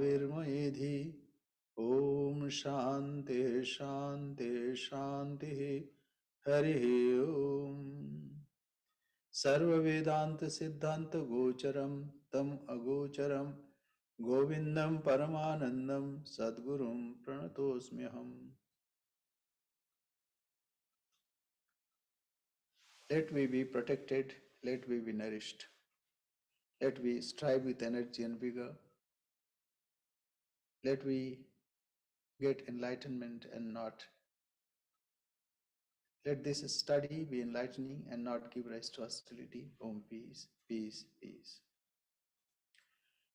Virmaedhi. Om Shanti Shanti Shanti Hari Om. Sarva Vedanta Siddhanta Gocharam Tam Agocharam Govindam Paramanandam Sadgurum Pranatosmyaham. Let we be protected, let we be nourished. Let we strive with energy and vigor. Let we get enlightenment and not. Let this study be enlightening and not give rise to hostility. Om, peace, peace, peace.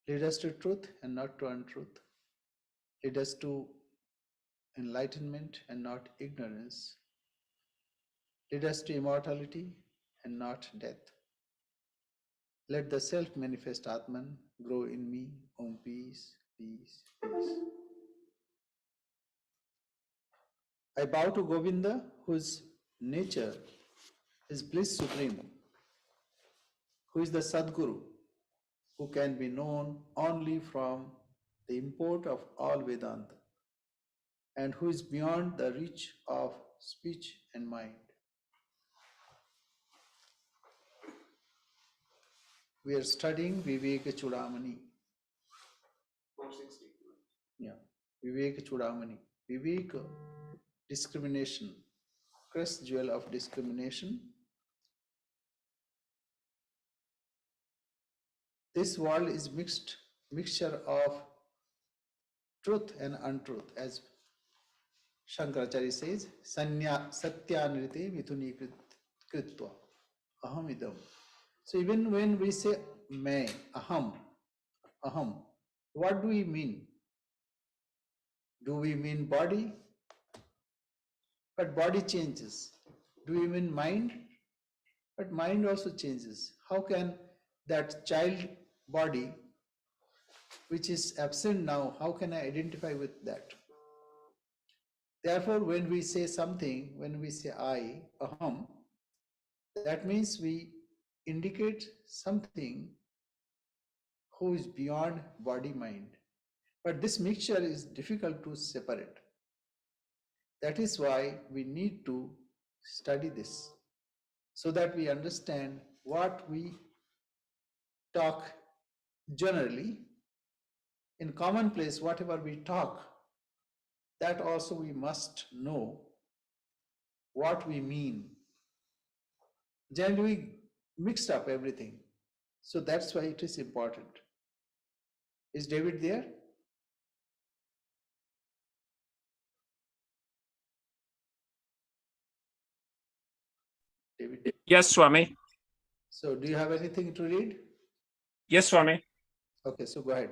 Lead us to truth and not to untruth. Lead us to enlightenment and not ignorance. Lead us to immortality and not death. Let the self-manifest Atman grow in me. Om, peace, peace, peace. I bow to Govinda, whose nature is bliss supreme, who is the Sadguru, who can be known only from the import of all Vedanta, and who is beyond the reach of speech and mind. We are studying Vivekachudamani. 460. Yeah, Vivekachudamani. Viveka, discrimination, crest jewel of discrimination. This world is mixture of truth and untruth, as Shankaracharya says, satyanrite mithuni kritva aham idam. So even when we say मैं, aham, what do we mean? Do we mean body? But body changes. Do we mean mind? But mind also changes. How can that child body, which is absent now, how can I identify with that? Therefore, when we say something, when we say I, aham, that means we indicate something who is beyond body mind. But this mixture is difficult to separate. That is why we need to study this, so that we understand what we talk generally. In commonplace, whatever we talk, that also we must know what we mean. Generally, we mixed up everything. So that's why it is important. Is David there? David. Yes, Swami. So do you have anything to read? Yes, Swami. Okay, so go ahead.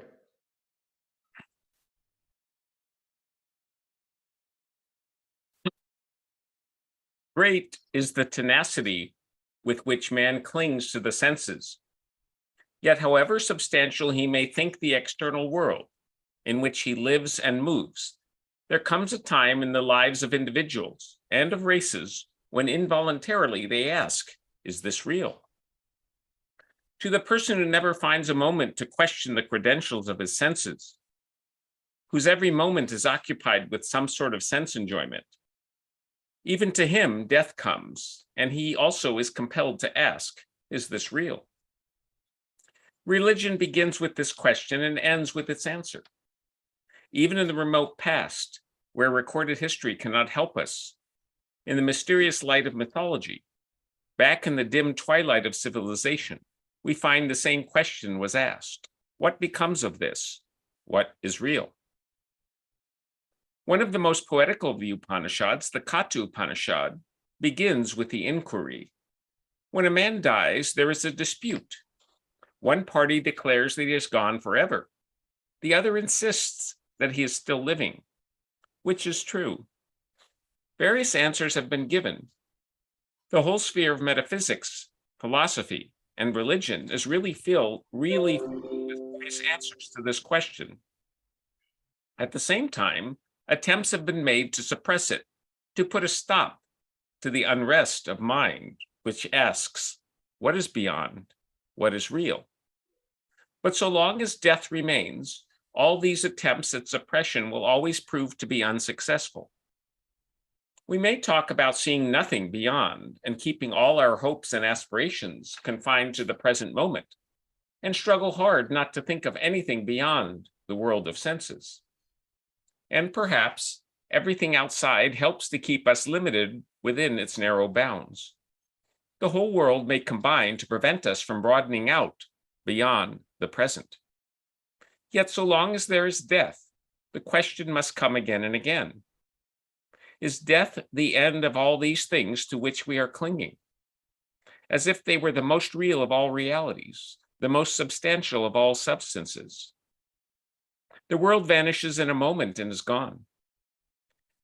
Great is the tenacity with which man clings to the senses. Yet, however substantial he may think the external world in which he lives and moves, there comes a time in the lives of individuals and of races when involuntarily they ask, is this real? To the person who never finds a moment to question the credentials of his senses, whose every moment is occupied with some sort of sense enjoyment, even to him, death comes, and he also is compelled to ask, is this real? Religion begins with this question and ends with its answer. Even in the remote past, where recorded history cannot help us, in the mysterious light of mythology, back in the dim twilight of civilization, we find the same question was asked. What becomes of this? What is real? One of the most poetical of the Upanishads, the Katha Upanishad, begins with the inquiry. When a man dies, there is a dispute. One party declares that he is gone forever. The other insists that he is still living. Which is true? Various answers have been given. The whole sphere of metaphysics, philosophy, and religion is really filled with various answers to this question. At the same time, attempts have been made to suppress it, to put a stop to the unrest of mind, which asks, what is beyond? What is real? But so long as death remains, all these attempts at suppression will always prove to be unsuccessful. We may talk about seeing nothing beyond and keeping all our hopes and aspirations confined to the present moment, and struggle hard not to think of anything beyond the world of senses. And perhaps everything outside helps to keep us limited within its narrow bounds. The whole world may combine to prevent us from broadening out beyond the present. Yet so long as there is death, the question must come again and again. Is death the end of all these things to which we are clinging? As if they were the most real of all realities, the most substantial of all substances. The world vanishes in a moment and is gone.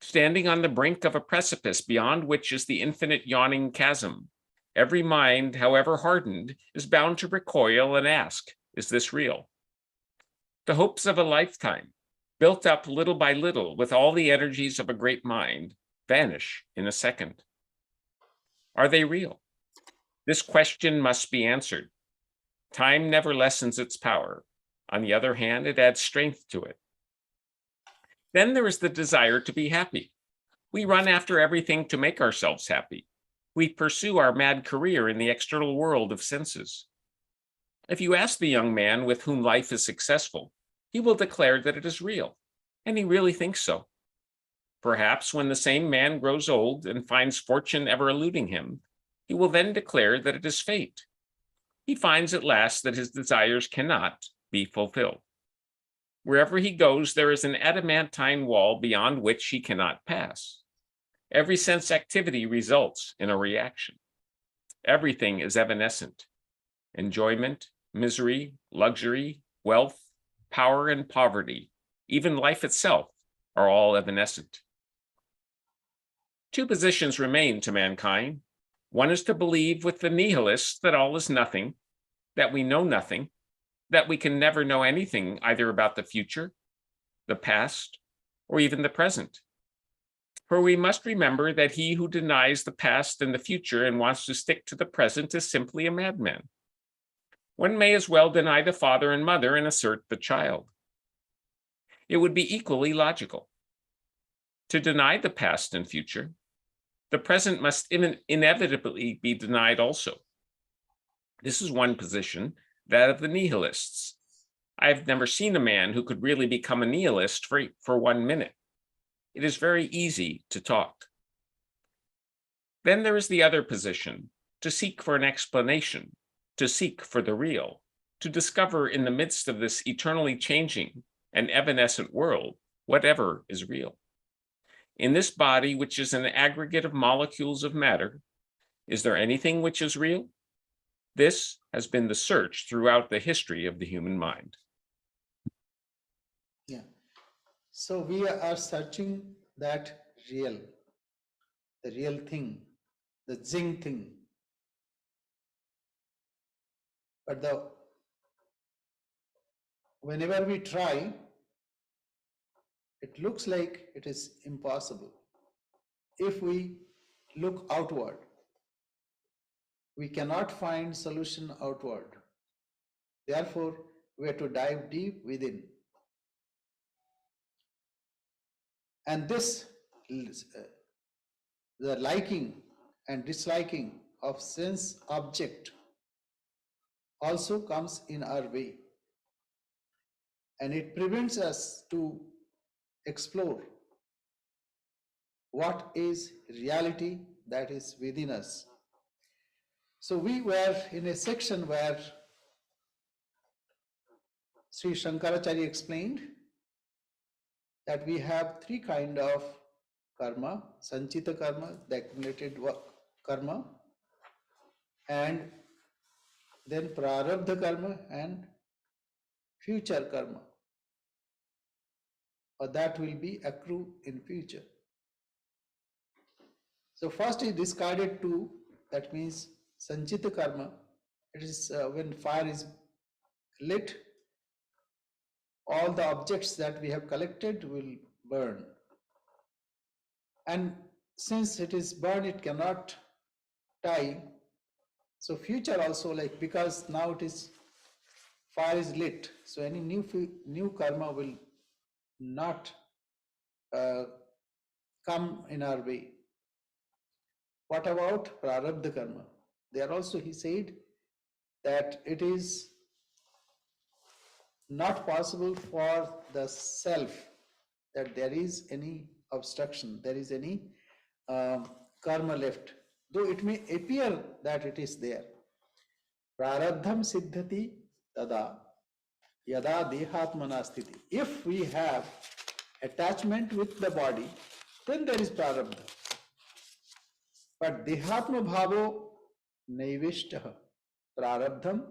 Standing on the brink of a precipice beyond which is the infinite yawning chasm, every mind, however hardened, is bound to recoil and ask, is this real? The hopes of a lifetime, built up little by little with all the energies of a great mind, vanish in a second. Are they real? This question must be answered. Time never lessens its power. On the other hand, it adds strength to it. Then there is the desire to be happy. We run after everything to make ourselves happy. We pursue our mad career in the external world of senses. If you ask the young man with whom life is successful, he will declare that it is real, and he really thinks so. Perhaps when the same man grows old and finds fortune ever eluding him, he will then declare that it is fate. He finds at last that his desires cannot be fulfilled. Wherever he goes, there is an adamantine wall beyond which he cannot pass. Every sense activity results in a reaction. Everything is evanescent. Enjoyment, misery, luxury, wealth, power, and poverty, even life itself, are all evanescent. Two positions remain to mankind. One is to believe with the nihilists that all is nothing, that we know nothing, that we can never know anything either about the future, the past, or even the present. For we must remember that he who denies the past and the future and wants to stick to the present is simply a madman. One may as well deny the father and mother and assert the child. It would be equally logical. To deny the past and future, the present must inevitably be denied also. This is one position, that of the nihilists. I have never seen a man who could really become a nihilist for 1 minute. It is very easy to talk. Then there is the other position, to seek for an explanation, to seek for the real, to discover in the midst of this eternally changing and evanescent world whatever is real. In this body, which is an aggregate of molecules of matter, is there anything which is real? This has been the search throughout the history of the human mind. Yeah. So we are searching that real, the real thing, the zing thing. But whenever we try, it looks like it is impossible. If we look outward, we cannot find solution outward. Therefore, we have to dive deep within. And this, the liking and disliking of sense object also comes in our way. And it prevents us to explore what is reality that is within us. So we were in a section where Sri Shankaracharya explained that we have three kinds of karma: sanchita karma, the accumulated karma, and then prarabdha karma and future karma, or that will be accrue in future. So first he discarded two, that means sanchita karma. It is when fire is lit, all the objects that we have collected will burn. And since it is burned, it cannot die. So future also, like, because now it is fire is lit, so any new karma will not uh, come in our way. What about prarabdha karma? There also he said that it is not possible for the self that there is any obstruction, there is any karma left, though it may appear that it is there. Prarabdham siddhati tada yada dehatmana sthiti. If we have attachment with the body, then there is prarabdha. But dehatma bhavo naivishtaha prarabdham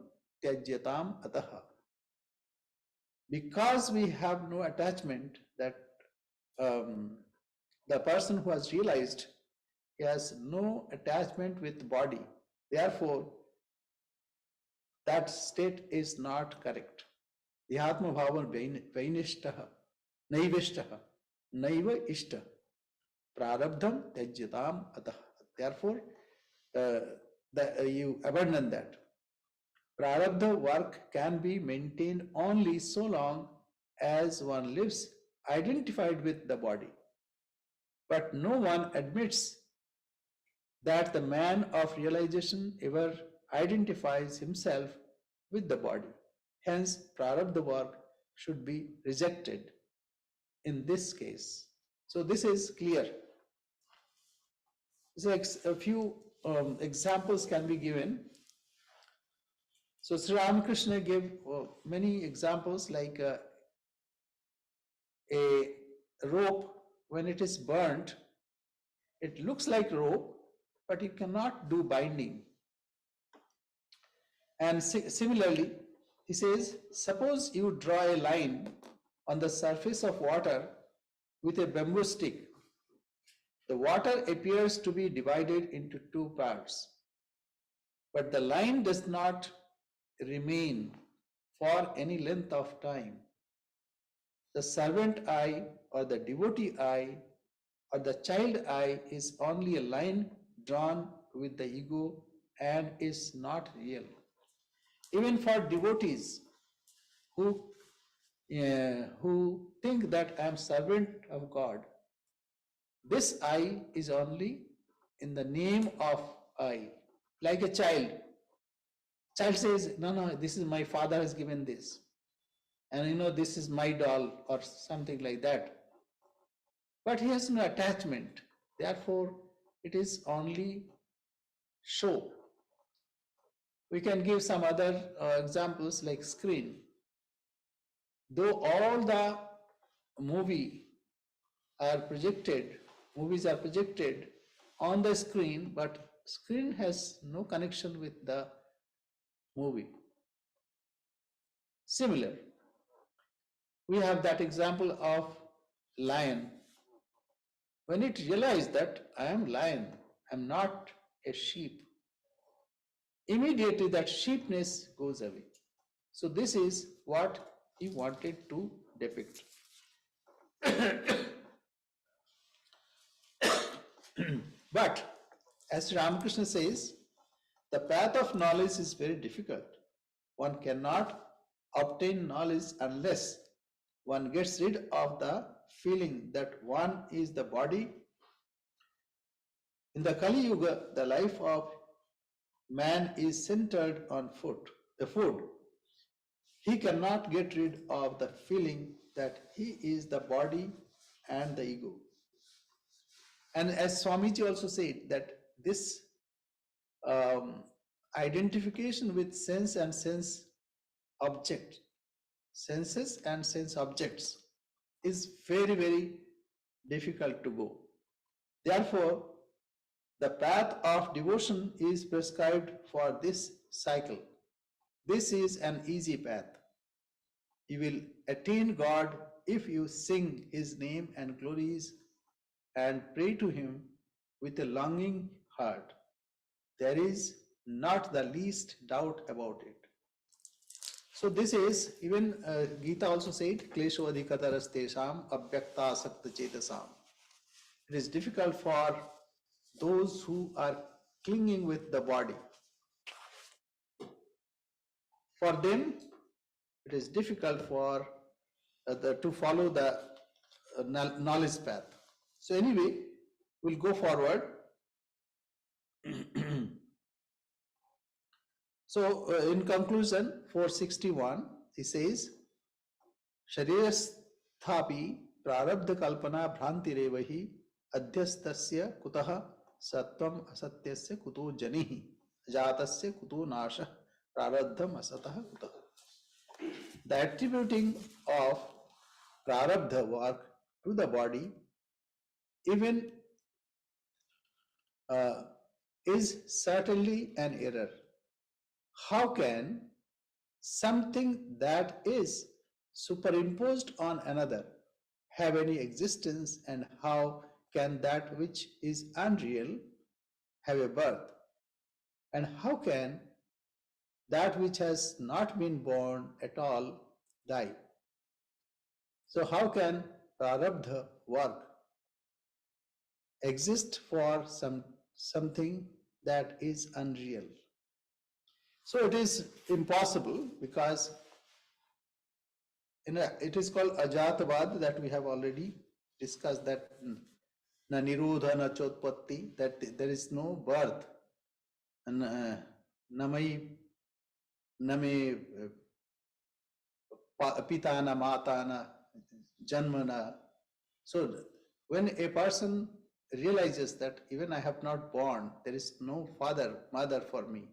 tyajyatam ataha. Because we have no attachment, that the person who has realized he has no attachment with body, therefore that state is not correct. Dhyatma bhava vainishtaha, naivishtaha, naiva ishta, prarabdham tyajyatam atah. Therefore, you abandon that. Prarabdha work can be maintained only so long as one lives identified with the body. But no one admits that the man of realization ever identifies himself with the body. Hence, prarabdha work should be rejected in this case. So this is clear. So a few examples can be given. So Sri Ramakrishna gave many examples, like a rope, when it is burnt, it looks like rope, but you cannot do binding. And similarly, he says, suppose you draw a line on the surface of water with a bamboo stick. The water appears to be divided into two parts, but the line does not remain for any length of time. The servant eye or the devotee eye or the child eye is only a line drawn with the ego and is not real. Even for devotees who think that I am servant of God, this I is only in the name of I. Like a child. Child says, no, this is my father has given this. And this is my doll or something like that. But he has no attachment. Therefore, it is only show. We can give some other examples like screen. Though all the movies are projected on the screen, but screen has no connection with the movie. Similar, we have that example of lion. When it realized that I am lion, I am not a sheep, immediately that sheepness goes away. So this is what he wanted to depict. But as Ramakrishna says, the path of knowledge is very difficult. One cannot obtain knowledge unless one gets rid of the feeling that one is the body. In the Kali Yuga, the life of man is centered on the food. He cannot get rid of the feeling that he is the body and the ego. And as Swamiji also said, that this identification with sense and sense object, senses and sense objects is very, very difficult to go. Therefore, the path of devotion is prescribed for this cycle. This is an easy path. You will attain God if you sing His name and glories and pray to Him with a longing heart. There is not the least doubt about it. So this is, even Gita also said, Klesho adhikataras tesham abhyakta sakta chetasam. It is difficult for those who are clinging with the body. For them, it is difficult for to follow the knowledge path. So anyway, we'll go forward. So in conclusion, 461, he says, Sharirasthapi prarabdha kalpana bhrantirev hi adhyastasya kutah sattvam asatyasya kuto janihi jatasya kuto nasha prarabdham asatah kutah. The attributing of prarabdha work to the body even is certainly an error. How can something that is superimposed on another have any existence, and how can that which is unreal have a birth? And how can that which has not been born at all die? So how can prarabdha work exist for something that is unreal? So it is impossible, because it is called ajatavad, that we have already discussed, that na nirodha na chotpatti, that there is no birth, and namai name pitana matana janmana. So when a person realizes that even I have not born, there is no father, mother for me,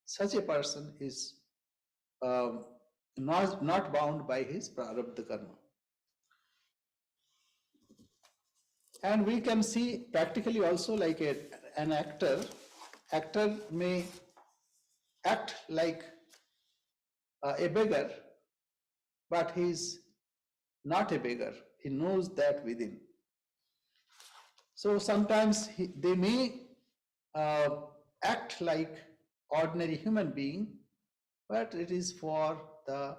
such a person is not bound by his prarabdha karma. And we can see practically also, like an actor may act like a beggar, but he is not a beggar. He knows that within. So sometimes they may act like ordinary human being, but it is for the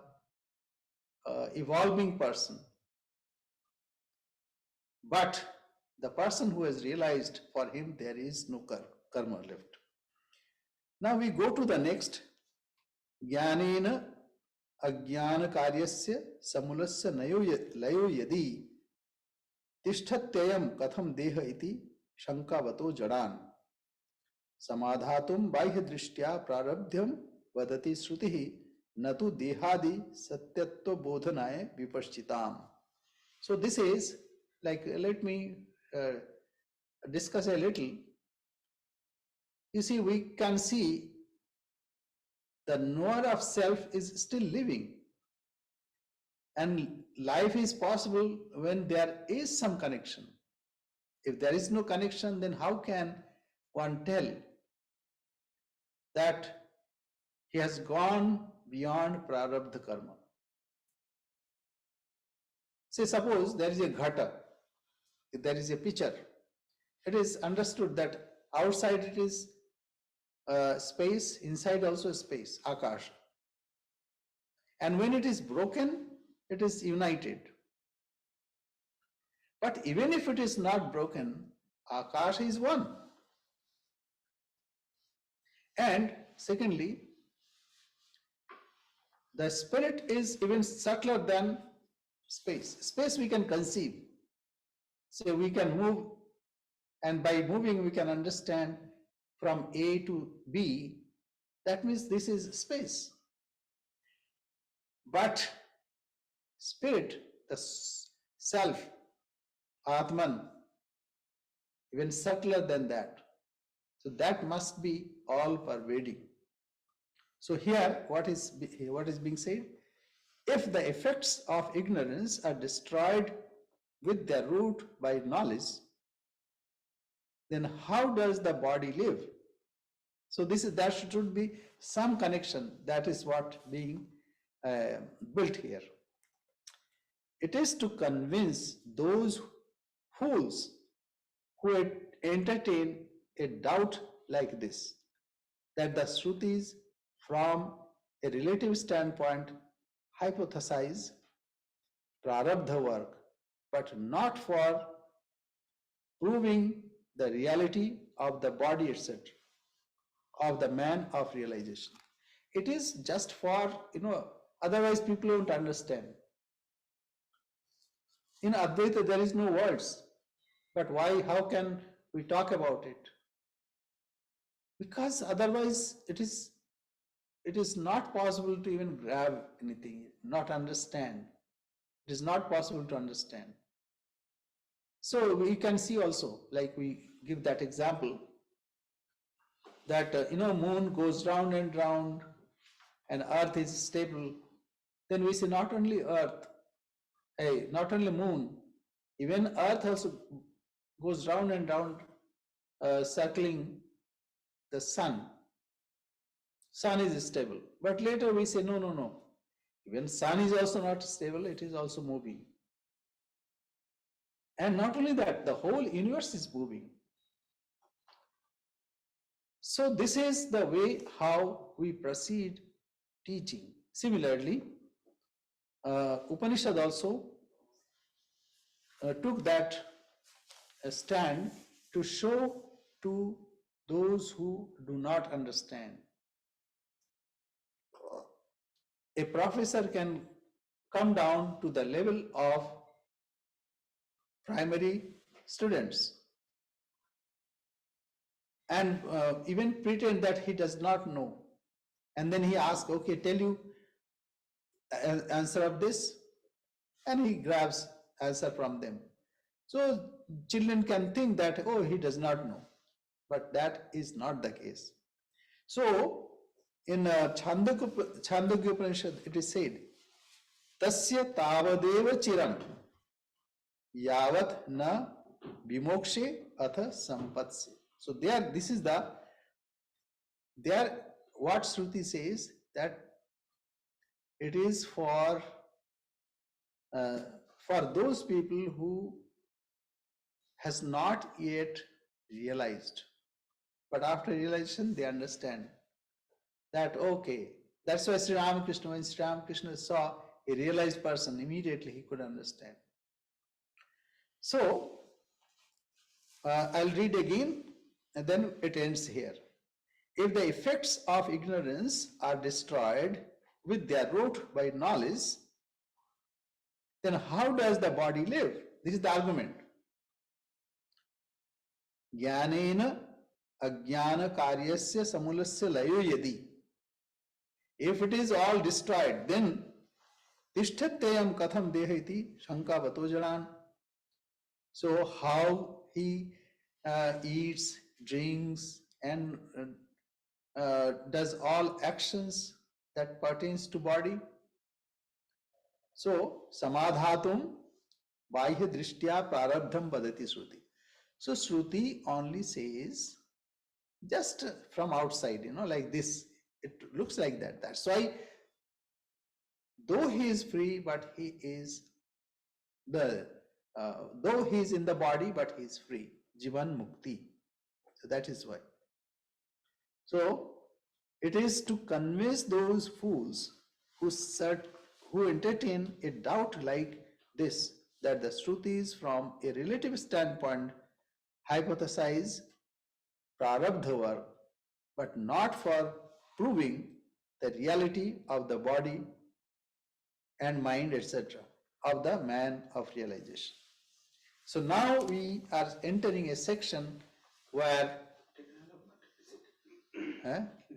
evolving person. But the person who has realized, for him there is no karma left. Now we go to the next. Jnanena ajnana karyasya samulasya layo yadi tishthatyayam katham deha iti shankavato jadan samadhatum bahya drishtya prarabdhyam vadati shrutihi natu dehadi satyatva bodhanaya vipashchitam. So this is like, let me discuss a little. You see, we can see the knower of self is still living, and life is possible when there is some connection. If there is no connection, then how can one tell that he has gone beyond prarabdha karma? Say, suppose there is a ghata, if there is a pitcher, it is understood that outside it is space, inside also space, akash. And when it is broken, it is united. But even if it is not broken, akash is one. And secondly, the spirit is even subtler than space. Space we can conceive. So we can move, and by moving we can understand from A to B. That means this is space. But spirit, the self, Atman, even subtler than that. So that must be all pervading. So here, what is being said? If the effects of ignorance are destroyed with their root by knowledge, then how does the body live? So there should be some connection. That is what being built here. It is to convince those fools who entertain a doubt like this, that the Shrutis from a relative standpoint hypothesize prarabdha work, but not for proving the reality of the body, etc., of the man of realization. It is just for, Otherwise, people won't understand. In Advaita, there is no words. But why? How can we talk about it? Because otherwise, it is not possible to even grab anything, not understand. It is not possible to understand. So we can see also, like we give that example, that moon goes round and round and earth is stable. Then we say not only earth, hey, not only moon, even earth also goes round and round, circling the sun. Sun is stable. But later we say no, no, no. Even sun is also not stable, it is also moving. And not only that, the whole universe is moving. So this is the way how we proceed teaching. Similarly, Upanishad also took that stand to show to those who do not understand. A professor can come down to the level of primary students and even pretend that he does not know. And then he asks, okay, tell you answer of this, and he grabs answer from them. So children can think that, oh, he does not know, but that is not the case. So in Chandogya Upanishad, it is said, Tasya tavadeva chiram yavat na vimokshe atha sampatse. So there, this is there what Shruti says, that it is for those people who has not yet realized, but after realization they understand that, okay, that's why Sri Ramakrishna, when Sri Ramakrishna saw a realized person, immediately he could understand. So I'll read again and then it ends here. If the effects of ignorance are destroyed with their root by knowledge, then how does the body live? This is the argument. Jnanena ajnana karyasya samulasya layo yadi. If it is all destroyed, then tishthatyayam katham deha iti shanka vato janan. So how he eats, drinks, and does all actions that pertains to body. So samadhatum bahya drishtya prarabdham vadati Shruti. So Shruti only says just from outside, like this, it looks like that. That's why, though he is free, but he is though he is in the body, but he is free. Jivan Mukti. So that is why. So it is to convince those fools who entertain a doubt like this, that the Shrutis from a relative standpoint hypothesize prarabdha work, but not for proving the reality of the body and mind, etc., of the man of realization. So now we are entering a section where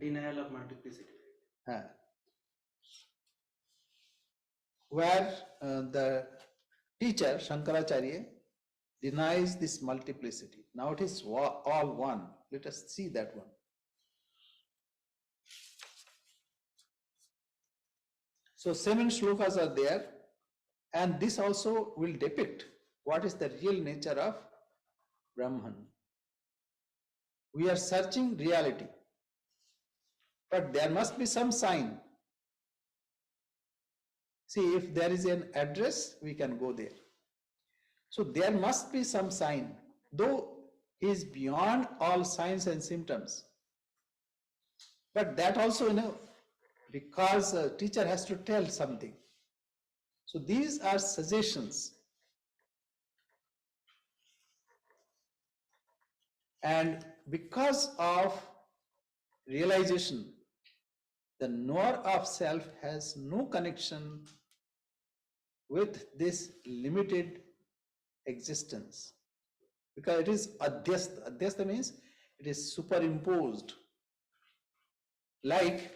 denial of multiplicity. Where the teacher Shankaracharya denies this multiplicity. Now it is all one. Let us see that one. So 7 shlokas are there, and this also will depict what is the real nature of Brahman. We are searching reality, but there must be some sign. See, if there is an address, we can go there. So there must be some sign, though he is beyond all signs and symptoms. But that also, because a teacher has to tell something. So these are suggestions. And because of realization, the knower of self has no connection with this limited existence, because it is adhyasta. Adhyasta means it is superimposed, like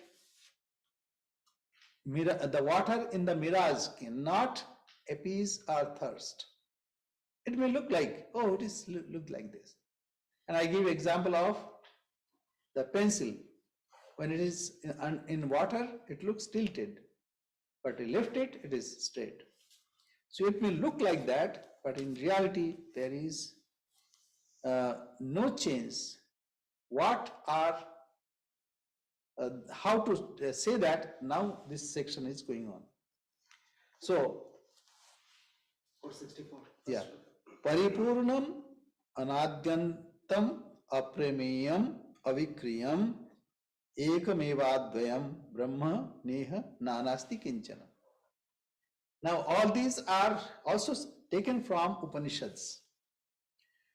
the water in the mirage cannot appease our thirst. It may look like, oh, it is look like this. And I give example of the pencil. When it is in water, it looks tilted, but you lift it, it is straight. So it may look like that, but in reality, there is no change. What are, how to say that, now this section is going on. So, 464. yeah, Paripurnam Anadyantam Apremeyam Avikriyam Ekamevadvayam Brahma Neha Nanasti Kinchana. Now all these are also taken from Upanishads.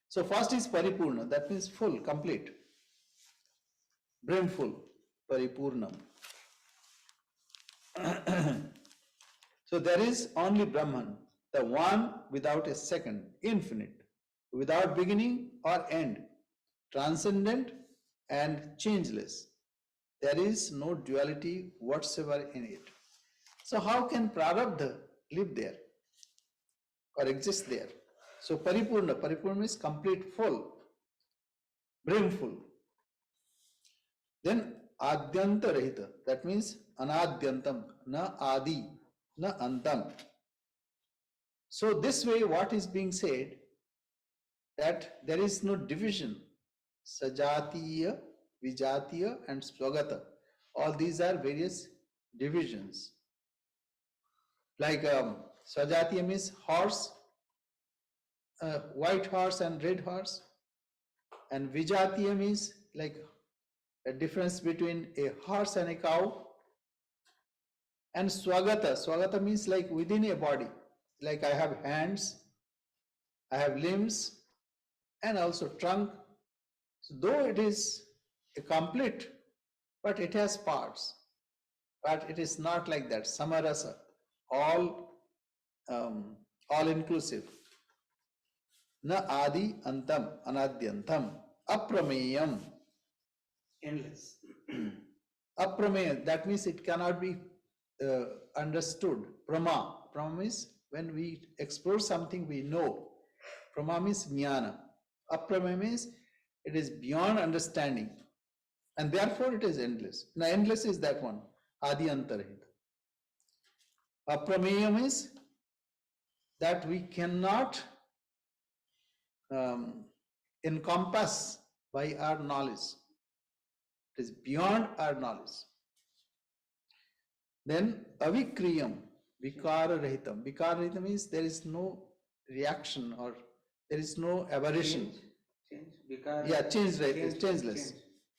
So first is Paripurna, that means full, complete, brimful, Paripurnam. So there is only Brahman, the one without a second, infinite, without beginning or end, transcendent and changeless. There is no duality whatsoever in it. So how can Prarabdha live there or exist there? So Paripurna means complete, full, brimful. Then Adyanta Rahita, that means Anadyantam, na Adi, na Antam. So this way what is being said, that there is no division, Sajatiya, Vijatiya and Swagata. All these are various divisions. Like Sajatiya means horse, white horse and red horse, and Vijatiya means like a difference between a horse and a cow, and Swagata means like within a body, like I have hands, I have limbs, and also trunk. So though it is a complete, but it has parts, but it is not like that. Samarasa, all inclusive. Na adi antam, anadyantam, aprameyam. Endless. Aprameyam, that means it cannot be understood. Prama means when we explore something we know. Prama means jnana. Aprameyam means it is beyond understanding, and therefore it is endless. Now endless is that one, adi antarahita. Aprameyam is that we cannot encompass by our knowledge. It is beyond our knowledge. Then avikriyam, vikara rahitam. Vikara rahitam means there is no reaction or there is no aberration. Change. Because Yeah, changeless.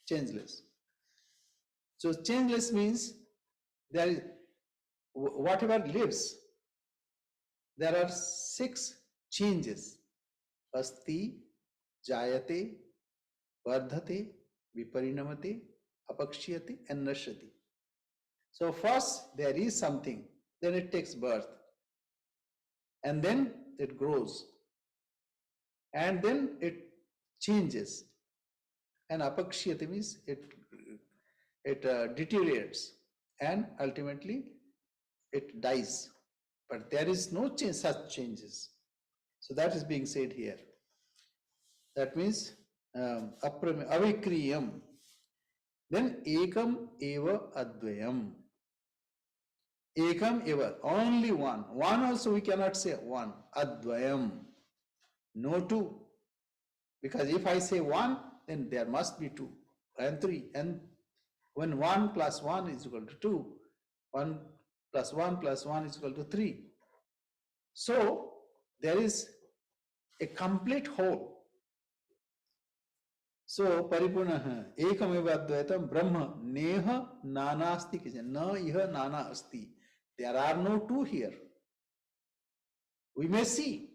Changeless. So changeless means there is whatever lives, there are 6 changes. Asti, Jayate, Vardhate, Viparinamate, Apakshiyate and Nashati. So first there is something, then it takes birth, and then it grows, and then it changes, and Apakshiyate means it deteriorates, and ultimately it dies. But there is no change, such changes. So that is being said here. That means avikriyam. Then ekam eva advayam. Ekam eva, only one. One also we cannot say one. Advayam. No two. Because if I say one, then there must be 2 and 3. And when 1 plus 1 is equal to 2, 1 plus 1 plus 1 is equal to 3. So there is a complete whole. So paripurna ekameva advaitam brahma neha nanasti kijan na iha nana asti. There are no 2 here. We may see,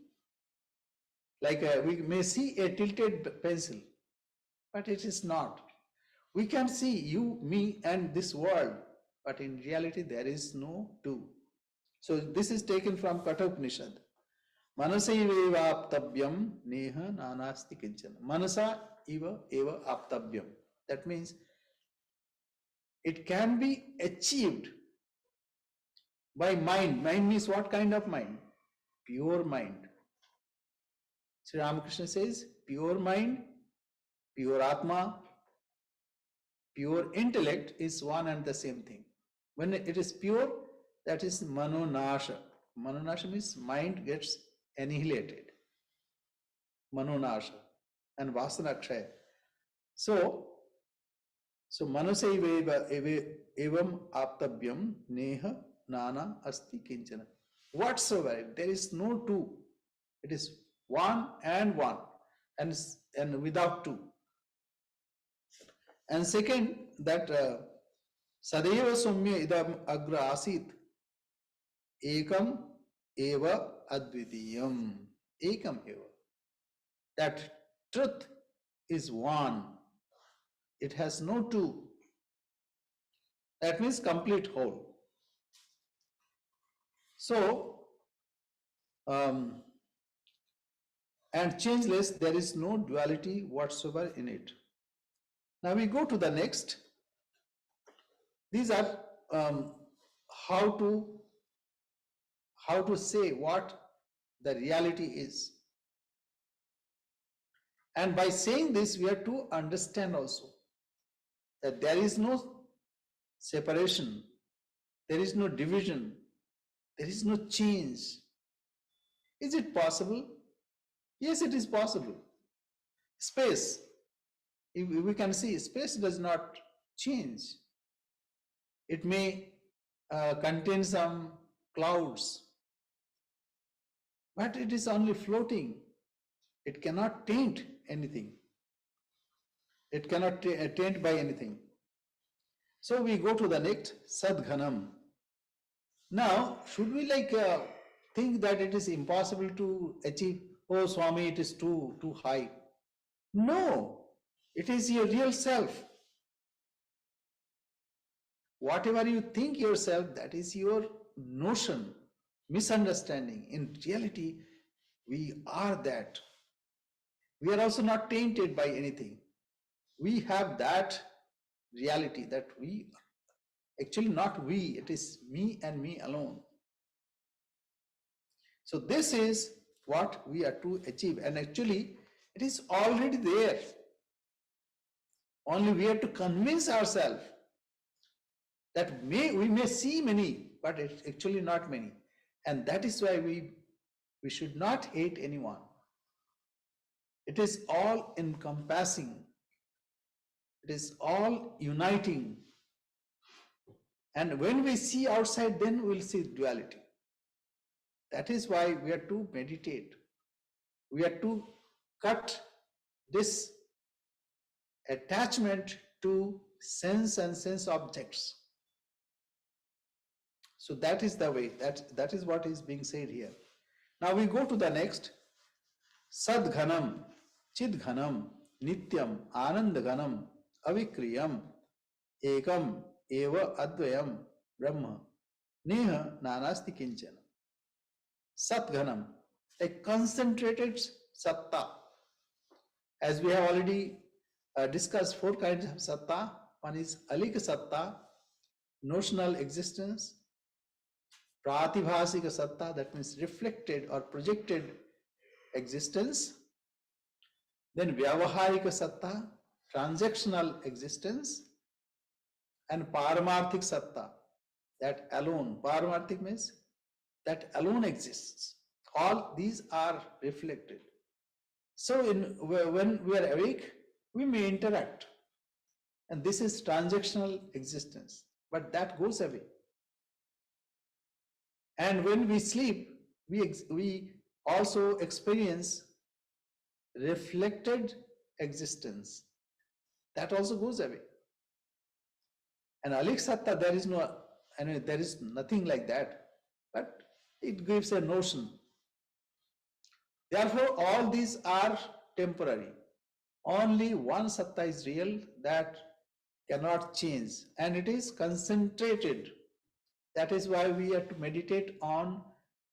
like we may see a tilted pencil, but it is not. We can see you, me and this world, but in reality there is no two. So this is taken from Kathopanishad. Manasaiva aptavyam neha nanasti kinchana. Manasa eva aptavyam. That means it can be achieved by mind. Mind means what kind of mind? Pure mind. Sri Ramakrishna says pure mind, pure Atma, pure intellect is one and the same thing. When it is pure, that is manonasha. Manonasha means mind gets annihilated. Manonasha and vasana kshaya. So manasaiva evam aptavyam neha nana asti kinchana. Whatsoever, there is no two. It is one and without two. And second, that sadeva soumya idam agra asit ekam eva advidiyam. Ekam eva. That truth is one. It has no two. That means complete whole. So, and changeless, there is no duality whatsoever in it. Now we go to the next. These are how to say what the reality is. And by saying this, we have to understand also that there is no separation, there is no division, there is no change. Is it possible? Yes, it is possible. Space, we can see space does not change. It may contain some clouds, but it is only floating. It cannot taint anything. It cannot taint by anything. So we go to the next, Sadghanam. Now, should we think that it is impossible to achieve? Oh, Swami, it is too high. No, it is your real self. Whatever you think yourself, that is your notion, misunderstanding. In reality, we are that. We are also not tainted by anything. We have that reality that we, actually not we, it is me and me alone. So this is what we are to achieve, and actually it is already there. Only we have to convince ourselves that we may see many, but it's actually not many. And that is why we should not hate anyone. It is all encompassing. It is all uniting. And when we see outside, then we'll see duality. That is why we are to meditate. We are to cut this attachment to sense and sense objects. So that is the way, that is what is being said here. Now we go to the next. Sadghanam, Chidghanam, Nityam, Anandghanam, Avikriyam, Ekam, Eva Advayam, Brahma, Neha Nanasti Kinchana. Satghanam, a concentrated satta. As we have already discussed 4 kinds of satta. One is Alika satta, notional existence. Pratibhasika satta, that means reflected or projected existence. Then Vyavaharika satta, transactional existence. And Paramarthik satta, that alone. Paramarthik means that alone exists. All these are reflected. So when we are awake, we may interact. And this is transactional existence. But that goes away. And when we sleep, we also experience reflected existence. That also goes away. And Alik Satta, there is nothing like that, but it gives a notion. Therefore, all these are temporary. Only one Satta is real, that cannot change, and it is concentrated. That is why we have to meditate on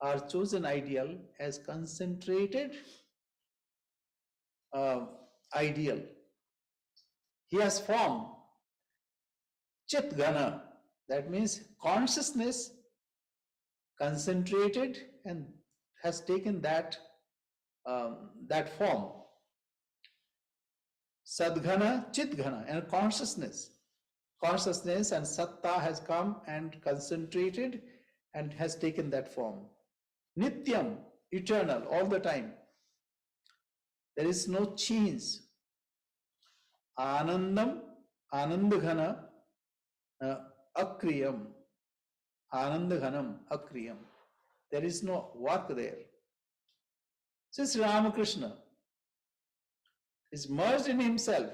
our chosen ideal as concentrated ideal. He has formed Chit Gana, that means consciousness concentrated and has taken that form. Sadghana, Chit Ghana, and consciousness. Consciousness and Satta has come and concentrated and has taken that form. Nityam, eternal, all the time. There is no change. Anandam, Anandaghana, Akriyam. Anandaghanam, Akriyam. There is no work there. Since Ramakrishna is merged in himself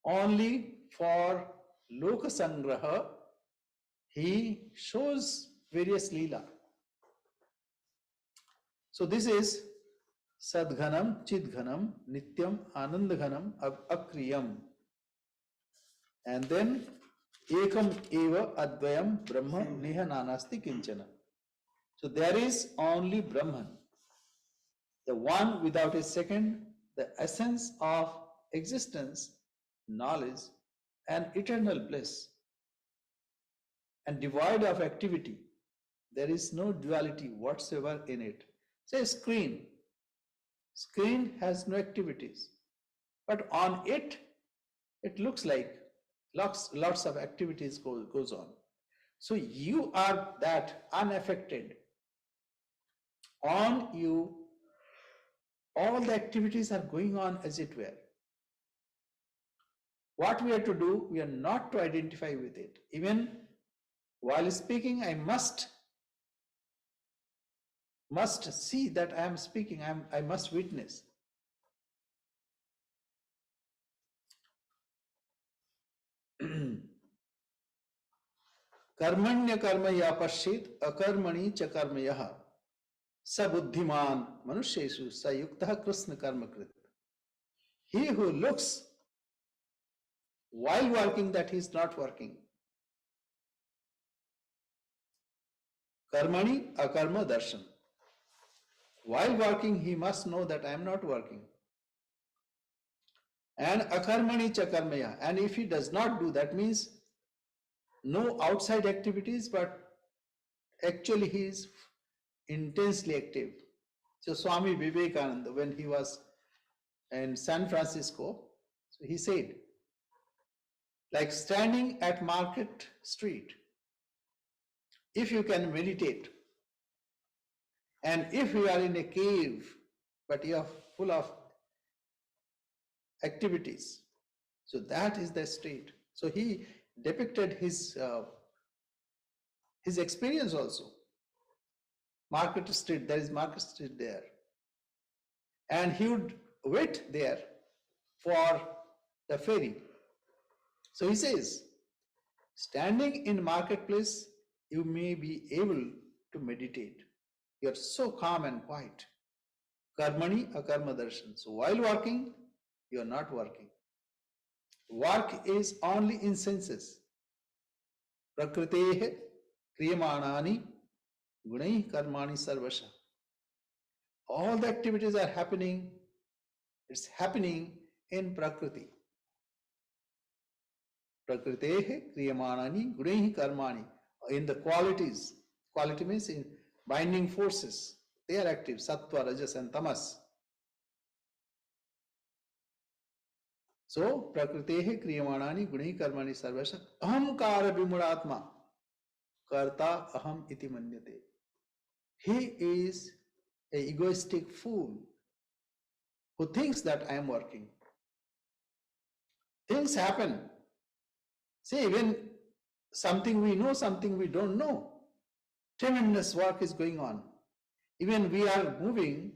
only for Loka Sangraha, he shows various Leela. So this is Sadghanam, Chidghanam, Nityam, Anandaghanam, Akriyam. And then Ekam Eva Advayam Brahma Neha Nanasti Kinchana. So there is only Brahman, the one without a second, the essence of existence, knowledge, and eternal bliss, and devoid of activity. There is no duality whatsoever in it. Say screen. Screen has no activities, but on it, it looks like lots of activities goes on. So you are that unaffected. On you, all the activities are going on as it were. What we have to do, we are not to identify with it. Even while speaking, I must see that I am speaking, I must witness. Karmanya karma ya pashit akarmani cha karma yaha sabuddhiman manusheshu sayuktah krishna karma krit. He who looks while working that he is not working. Karmani akarma darshan. While working, he must know that I am not working. And akarmani cha karmaya. And if he does not do, that means no outside activities, but actually he is intensely active. So Swami Vivekananda, when he was in San Francisco, so he said, like standing at Market Street, if you can meditate, and if you are in a cave, but you are full of activities, so that is the state. So he depicted his experience also. Market Street, there is Market Street there. And he would wait there for the ferry. So he says, standing in marketplace, you may be able to meditate. You are so calm and quiet. Karmani akarma darshan. So while working, you are not working. Work is only in senses. Prakritehe kriyamanani gunai karmani sarvasha. All the activities are happening. It's happening in Prakriti. Prakritehe kriyamanani gunai karmani. In the qualities. Quality means in binding forces. They are active. Sattva, Rajas, and Tamas. So, prakritehe kriyamanani gunai karmani sarvasha ahamkara vimuratma karta aham iti manyate. He is an egoistic fool who thinks that I am working. Things happen. See, even something we know, something we don't know. Tremendous work is going on. Even we are moving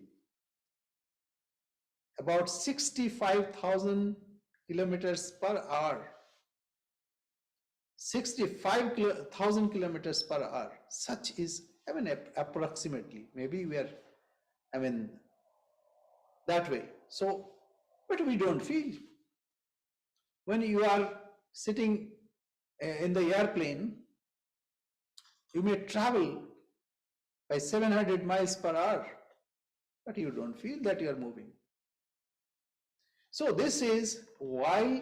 about 65,000 kilometers per hour. 65,000 kilometers per hour. Such is, approximately. Maybe we are, that way. So, but we don't feel. When you are sitting in the airplane, you may travel by 700 miles per hour, but you don't feel that you are moving. So this is while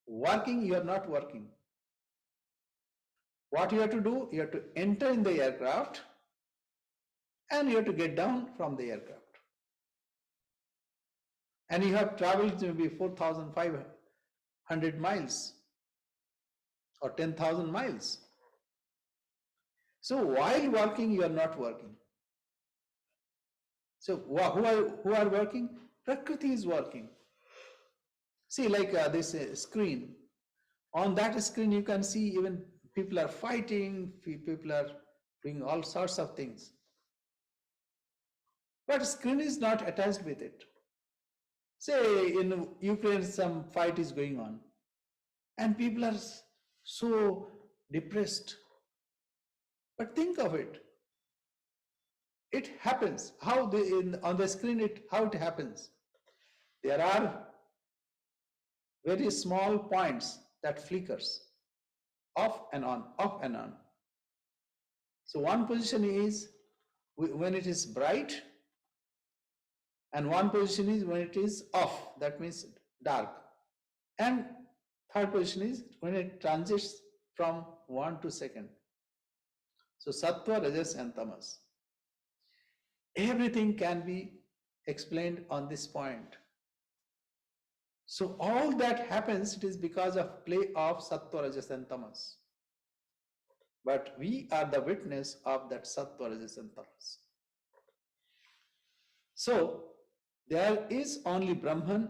working, you are not working. What you have to do, you have to enter in the aircraft and you have to get down from the aircraft. And you have traveled maybe 4,500 miles or 10,000 miles. So while working, you are not working. So who are working? Prakriti is working. See, like this screen. On that screen, you can see even people are fighting, people are doing all sorts of things. But screen is not attached with it. Say in Ukraine, some fight is going on, and people are so depressed. But think of it. It happens. How on the screen how it happens? There are very small points that flickers off and on, off and on. So one position is when it is bright, and one position is when it is off, that means dark. And third position is when it transits from 1 to second. So sattva, rajas and tamas. Everything can be explained on this point. So all that happens, it is because of play of sattva, rajas and tamas. But we are the witness of that sattva, rajas and tamas. So there is only Brahman,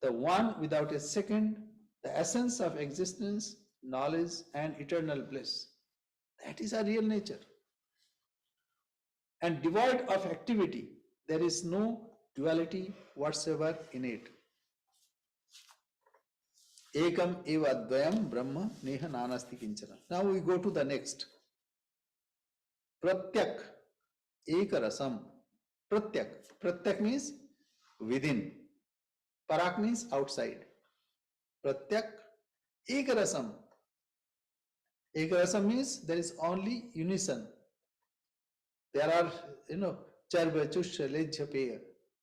the one without a second, the essence of existence, knowledge and eternal bliss. That is our real nature. And devoid of activity, there is no duality whatsoever in it. Ekam eva advayam brahma neha nanasti kinchana. Now we go to the next. Pratyak ekarasam. Pratyak. Pratyak means within. Parak means outside. Pratyak ekarasam. Ekarasam means there is only unison. There are, charva, chusha, lejha, peya,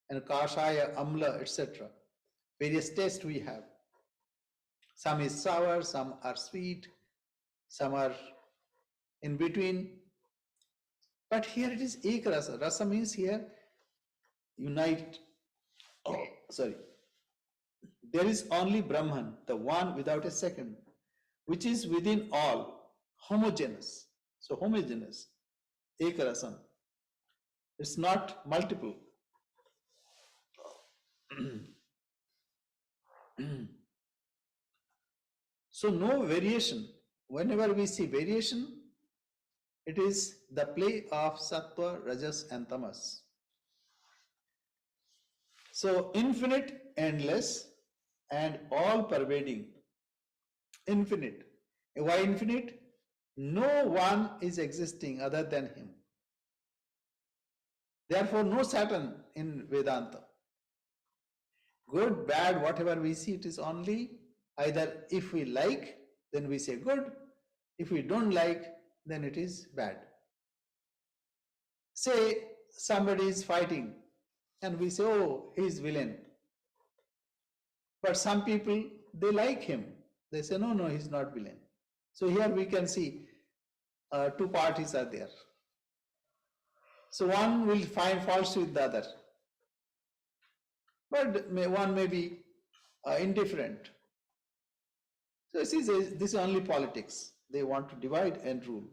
and kashaya, amla, etc. Various tastes we have. Some is sour, some are sweet, some are in between. But here it is ekarasa. Rasa means here unite. There is only Brahman, the one without a second, which is within all, homogeneous. So homogeneous, ekarasam. It's not multiple. So no variation. Whenever we see variation, it is the play of sattva, rajas and tamas. So infinite, endless and all pervading. Infinite. Why infinite? No one is existing other than him. Therefore, no Saturn in Vedanta. Good, bad, whatever we see, it is only either if we like, then we say good. If we don't like, then it is bad. Say somebody is fighting and we say, oh, he is villain. But some people, they like him. They say, no, he is not villain. So here we can see two parties are there. So one will find faults with the other. But one may be indifferent. So this is only politics. They want to divide and rule.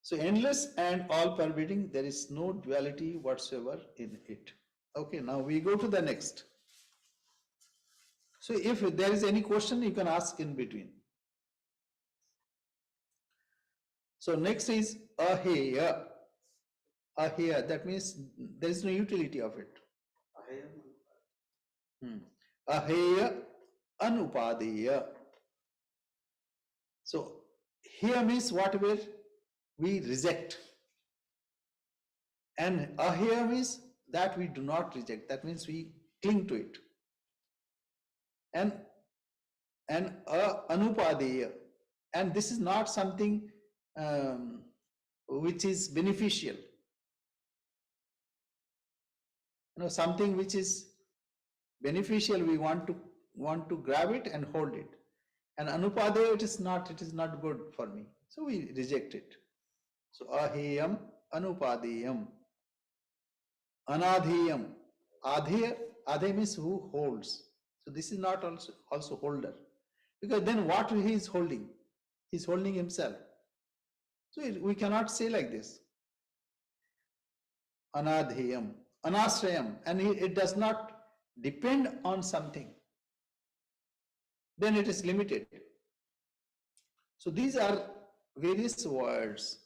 So endless and all pervading, there is no duality whatsoever in it. Okay, now we go to the next. So if there is any question, you can ask in between. So next is aheya. Aheya, that means there is no utility of it. Aheya anupadeya. So here means whatever we reject. And aheya means that we do not reject. That means we cling to it. And and anupadeya. And this is not something which is beneficial. Something which is beneficial, we want to grab it and hold it. And anupadeya, it is not good for me. So we reject it. So aheyam, anupadeyam, anadheyam. Adheya means who holds. So this is not also holder. Because then what he is holding? He is holding himself. So we cannot say like this. Anadheyam, anashrayam, and it does not depend on something. Then it is limited. So these are various words.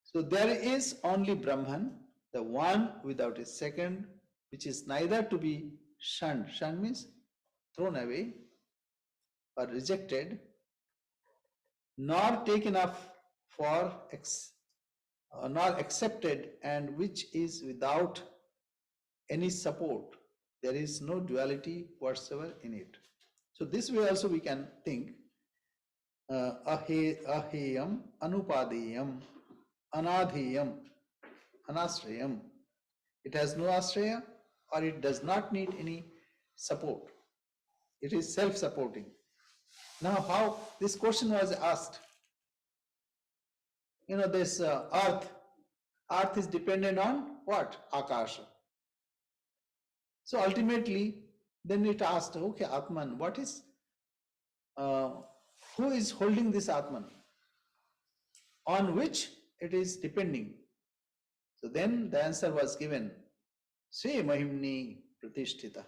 So there is only Brahman, the one without a second, which is neither to be shunned. Shunned means thrown away or rejected, nor taken up for nor accepted, and which is without any support. There is no duality whatsoever in it. So this way also we can think aheyam, anupadeyam, anadheyam, anashrayam. It has no ashraya, or it does not need any support. It is self-supporting. Now, how this question was asked? This earth is dependent on what? Akasha. So ultimately, then it asked, okay, Atman, what is, who is holding this Atman? On which it is depending? So then the answer was given, Sve Mahimni Pratishtitaha.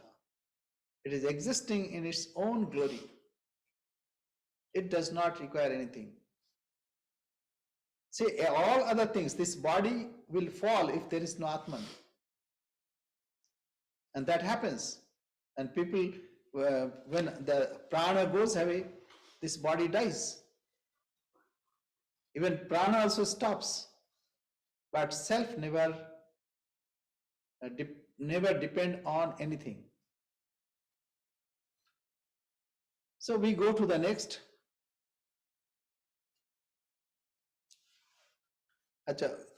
It is existing in its own glory. It does not require anything. See, all other things, this body will fall if there is no Atman. And that happens. And people, when the prana goes away, this body dies. Even prana also stops. But self never depend on anything. So we go to the next.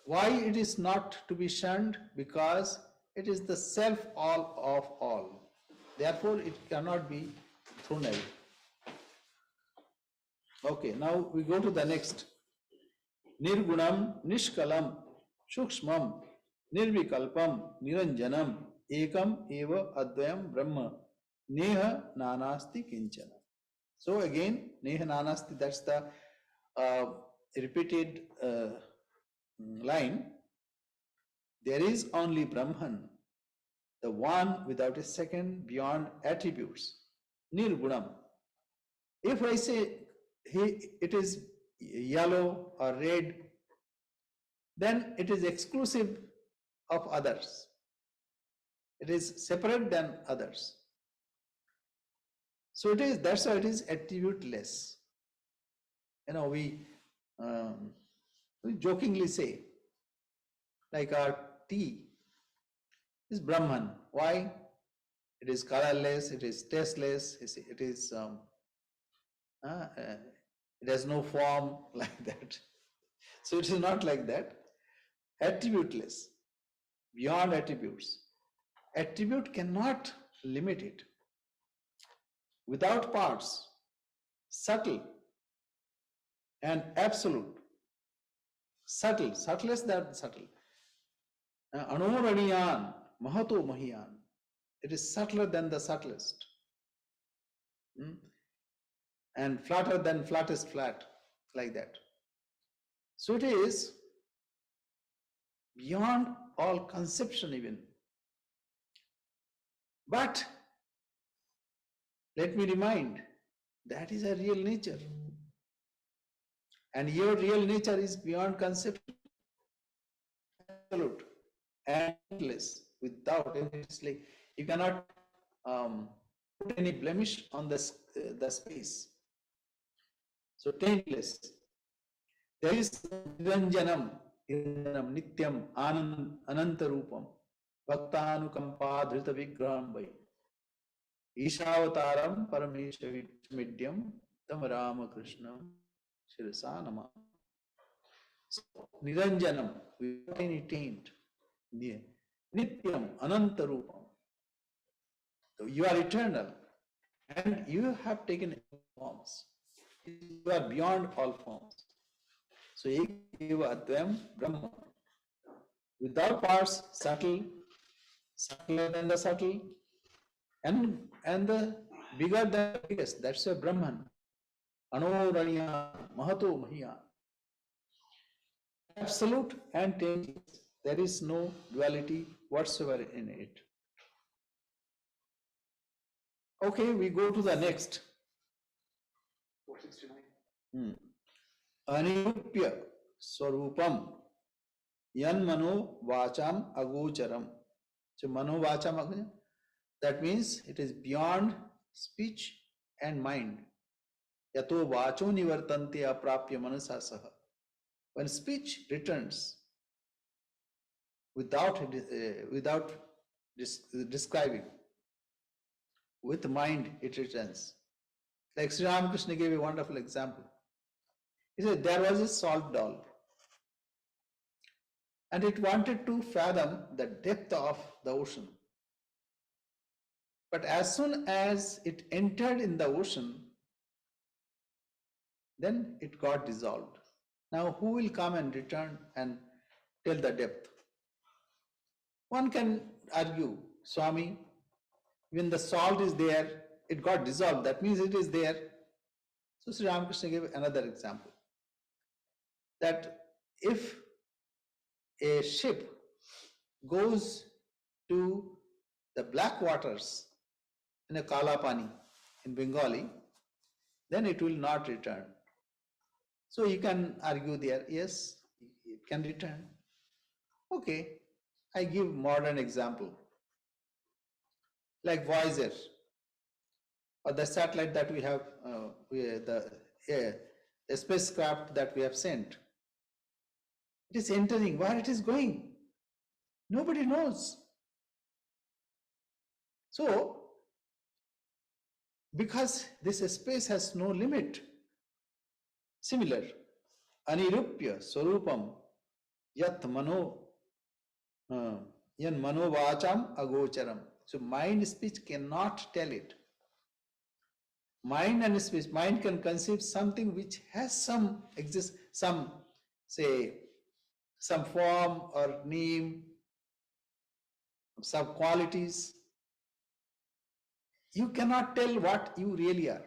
Why it is not to be shunned? Because it is the self all of all. Therefore, it cannot be thrown away. Okay, now we go to the next. Nirgunam, Nishkalam, Shukshmam, Nirvikalpam, Niranjanam, Ekam eva Advayam Brahma, Neha Nanasti Kinchana. So again, Neha Nanasti, that's the repeated line. There is only Brahman, the one without a second, beyond attributes. Nirgunam. If I say it is yellow or red, then it is exclusive of others. It is separate than others. So that's why it is attributeless. We jokingly say, like our tea is Brahman. Why? It is colorless, it is tasteless, it has no form like that. So it is not like that. Attributeless, beyond attributes. Attribute cannot limit it. Without parts, subtle and absolute. Subtlest than subtle. Anoraniyan, Mahato Mahiyan. It is subtler than the subtlest. And flatter than flattest flat, like that. So it is beyond all conception even. But let me remind, that is a real nature. And your real nature is beyond conception. Absolute, endless, without endlessly. You cannot put any blemish on the space. So taintless. There is Niranjanam, Nityam, Anantarupam, Bhaktanukampa Dhrita Vigraham. Ishavasaram Parameshamidyam Tam Ramakrishna Shirasa Nama. So, Niranjanam, without any taint. Nityam, Anantarupam. You are eternal and you have taken forms. You are beyond all forms. So, Eva Advayam Brahma. Without parts, subtle, subtler than the subtle, and the bigger than the biggest. That's a Brahman. Anoraniya Mahato Mahiya. Absolute and changeless. There is no duality whatsoever in it. Okay, we go to the next. 469. Anirupya Swarupam Yan Mano Vacham Agocharam. So Mano Vacham Agocharam, that means it is beyond speech and mind. Yato Vacho Nivartante Aprapya Manasasaha. When speech returns without describing, with mind it returns. Like Sri Ramakrishna gave a wonderful example. He said there was a salt doll and it wanted to fathom the depth of the ocean. But as soon as it entered in the ocean, then it got dissolved. Now who will come and return and tell the depth? One can argue, Swami, when the salt is there, it got dissolved. That means it is there. So Sri Ramakrishna gave another example. That if a ship goes to the black waters in a Kalapani in Bengali, then it will not return. So you can argue there, yes, it can return. Okay, I give modern example. Like Voyager, or the satellite that we have, the spacecraft that we have sent. It is entering, where it is going, nobody knows. So, because this space has no limit, similar, Anirupya Swarupam Yat Mano Yan Mano Vacham Agocharam. So mind speech cannot tell it. Mind and speech, mind can conceive something which has some form or name, some qualities. You cannot tell what you really are.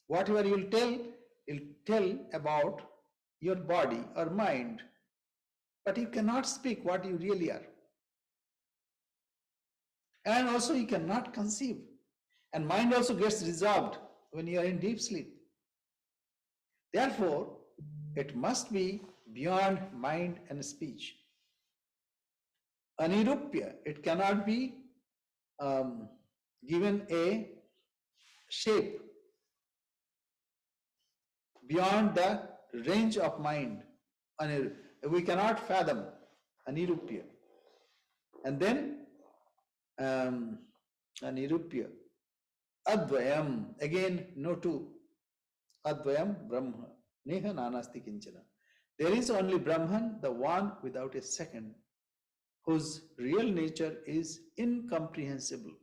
Whatever you'll tell about your body or mind, but you cannot speak what you really are. And also you cannot conceive. And mind also gets dissolved when you are in deep sleep. Therefore, it must be beyond mind and speech. Anirupya, it cannot be given a shape beyond the range of mind. We cannot fathom Anirupya. And then Anirupya. Advayam, again no two. Advayam Brahma. Neha nanasti kinchana. There is only Brahman, the one without a second, whose real nature is incomprehensible.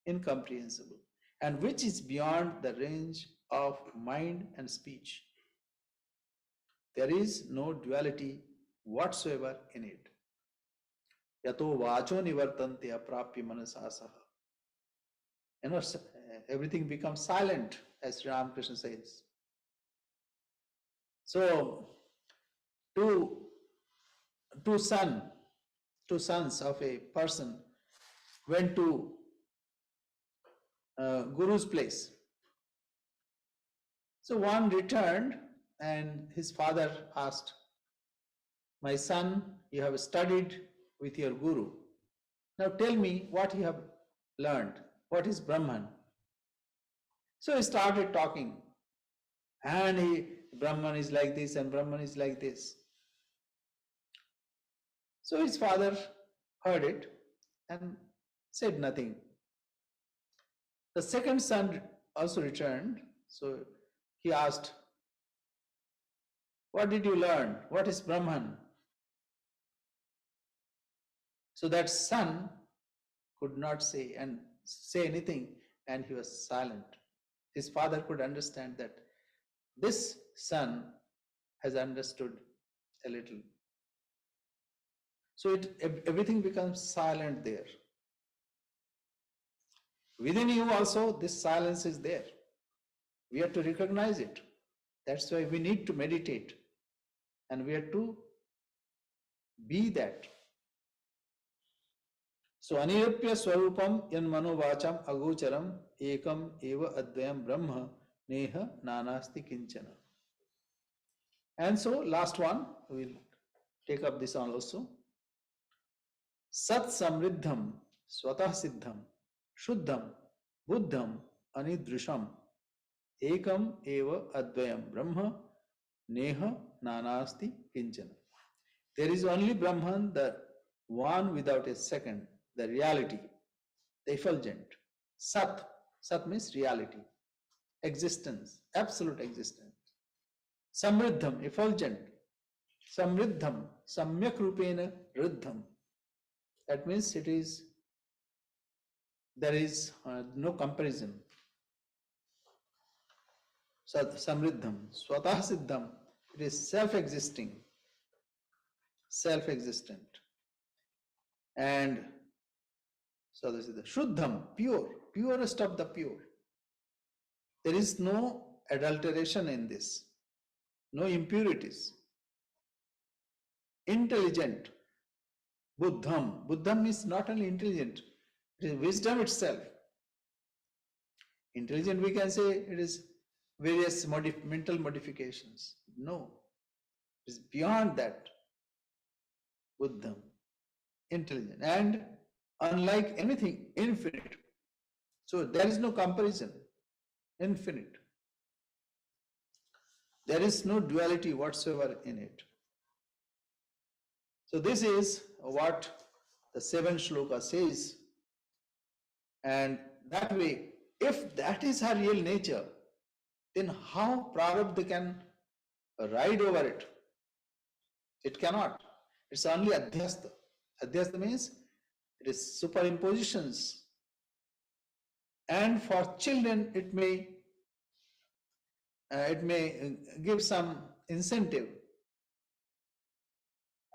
Incomprehensible. And which is beyond the range of mind and speech. There is no duality whatsoever in it. Yato vacho nivartante aprapya manasasaha. You know, everything becomes silent, as Ramakrishna says. So, two sons of a person went to Guru's place. So one returned and his father asked, "My son, you have studied with your Guru. Now tell me what you have learned. What is Brahman?" So he started talking. And Brahman is like this and Brahman is like this. So his father heard it and said nothing. The second son also returned. So he asked, "What did you learn? What is Brahman?" So that son could not say anything, and he was silent. His father could understand that this son has understood a little. So everything becomes silent there. Within you also, this silence is there. We have to recognize it. That's why we need to meditate, and we have to be that. So anirupya swarupam yan manovacham agocharam ekam eva advayam brahma neha nanasti kinchana. And so last one, we will take up this on also. Sat samriddham swatah siddham shuddham buddham anidrusham ekam eva advayam brahma neha nanasti kinchana. There is only Brahman, the one without a second, the reality, the effulgent. Sat. Sat means reality, existence, absolute existence. Samriddham, effulgent. Samriddham, samyak rupena riddham. That means there is no comparison. Samriddham, swatah siddham, it is self-existing, self-existent. And so this is the Shuddham, pure, purest of the pure. There is no adulteration in this, no impurities. Intelligent, Buddham. Buddham is not only intelligent, it is wisdom itself. Intelligent, we can say it is various mental modifications. No, it is beyond that. Buddham, intelligent, and unlike anything, infinite. So there is no comparison, infinite. There is no duality whatsoever in it. So this is what the 7th shloka says. And that way, if that is her real nature, then how prarabdha can ride over it? It cannot. It's only adhyastha. Adhyastha means it is superimpositions. And for children, it may give some incentive,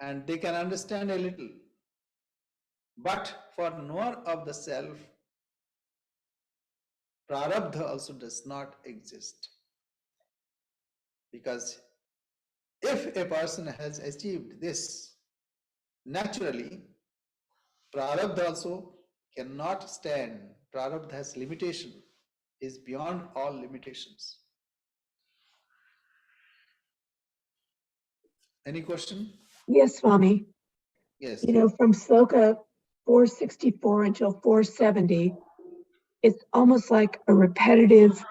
and they can understand a little. But for knower of the self, prarabdha also does not exist. Because if a person has achieved this naturally, prarabdha also cannot stand. Prarabdha has limitation, is beyond all limitations. Any question? Yes, Swami. Yes. From sloka 464 until 470, it's almost like a repetitive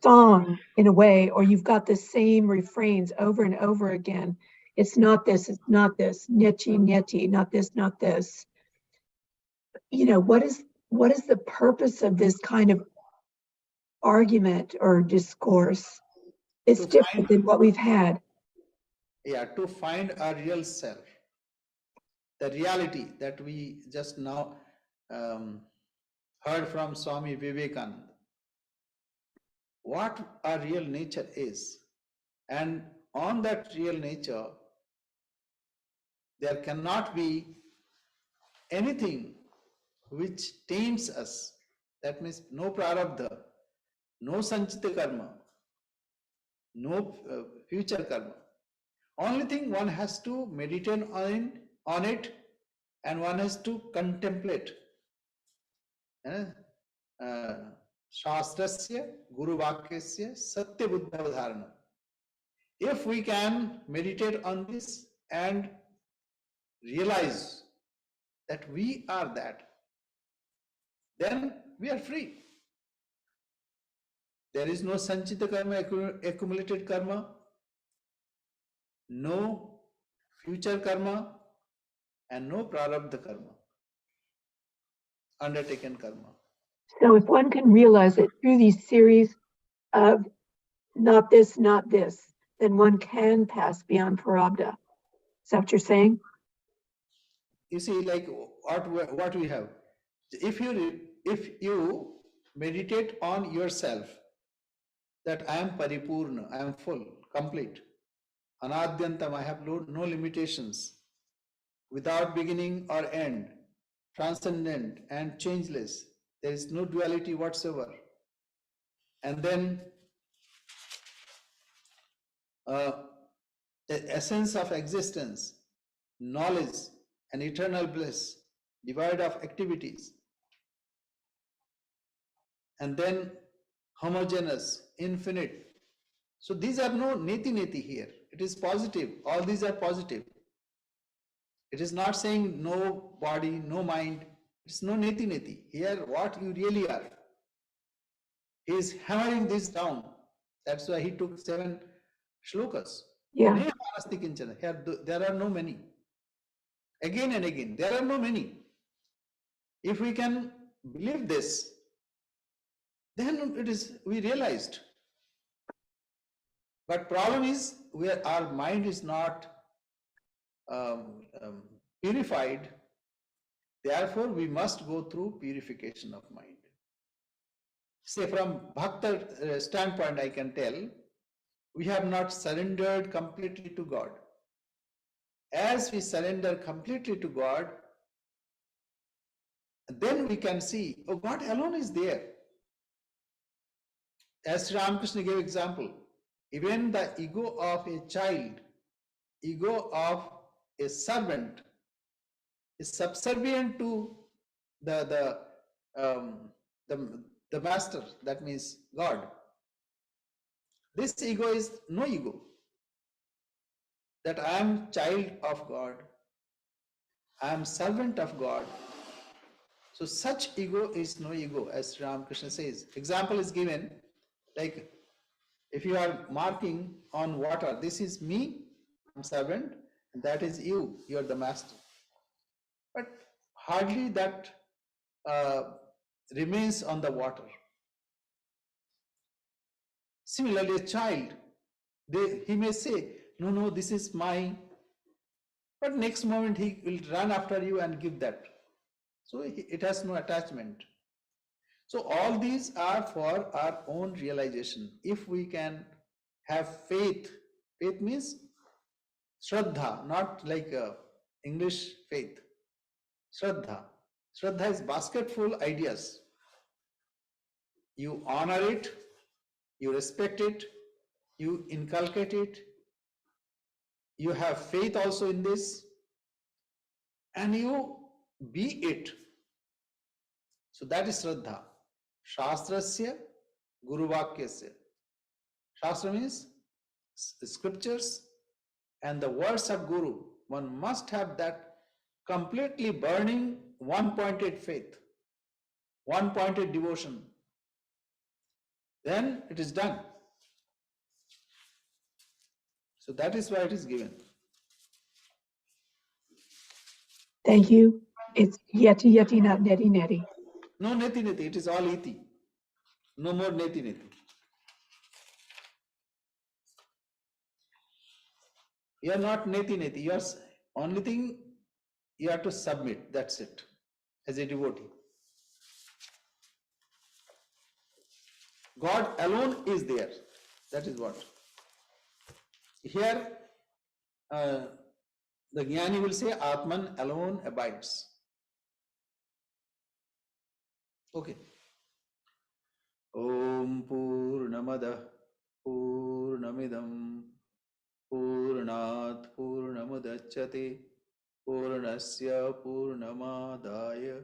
song in a way, or you've got the same refrains over and over again. It's not this, nyechi, nyechi, not this, not this. What is the purpose of this kind of argument or discourse? It's different than what we've had. Yeah, to find our real self, the reality that we just now heard from Swami Vivekananda. What our real nature is, and on that real nature, there cannot be anything which taints us. That means no prarabdha, no sanchita karma, no future karma. Only thing, one has to meditate on it, and one has to contemplate. Shastrasya Guru Vakyasya Satya Buddha Dharana. If we can meditate on this and realize that we are that, then we are free. There is no sanchita karma, accumulated karma, no future karma, and no prarabdha karma, undertaken karma. So if one can realize it through these series of not this, then one can pass beyond Prarabdha. Is that what you're saying? You see, like what we have. If you meditate on yourself, that I am paripurna, I am full, complete, anadyantam, I have no limitations, without beginning or end, transcendent and changeless. There is no duality whatsoever. And then the essence of existence, knowledge, and eternal bliss, devoid of activities. And then homogeneous, infinite. So these are no neti here. It is positive. All these are positive. It is not saying no body, no mind. It's no neti. Here, what you really are. He is hammering this down. That's why he took 7 shlokas. Yeah. Here, there are no many. Again and again, there are no many. If we can believe this, then we realized. But problem is, our mind is not purified. Therefore, we must go through purification of mind. Say from Bhakta standpoint, I can tell, we have not surrendered completely to God. As we surrender completely to God, then we can see, oh, God alone is there. As Sri Ramakrishna gave example, even the ego of a child, ego of a servant is subservient to the master, that means God. This ego is no ego. That I am child of God, I am servant of God. So such ego is no ego, as Sri Ramakrishna says. Example is given, like if you are marking on water, this is me, I'm servant, and that is you are the master. But hardly that remains on the water. Similarly, a child, he may say, no, this is mine, but next moment he will run after you and give that. So it has no attachment. So all these are for our own realization. If we can have faith, faith means Shraddha, not like English faith. Shraddha. Shraddha is basketful ideas. You honor it, you respect it, you inculcate it, you have faith also in this, and you be it. So that is Shraddha. Shastrasya Guruvakyasya. Shastra means scriptures and the words of Guru. One must have that completely burning, one-pointed faith, one-pointed devotion. Then it is done. So that is why it is given. Thank you. It's yeti, not neti. No neti, it is all iti. No more neti. You are not neti. You are only thing you have to submit. That's it. As a devotee. God alone is there. That is what. Here, the Jnani will say, Atman alone abides. Okay. Om Purnamada Purnamidam Purnat Purnamudachyate Purnasya Purnamadaya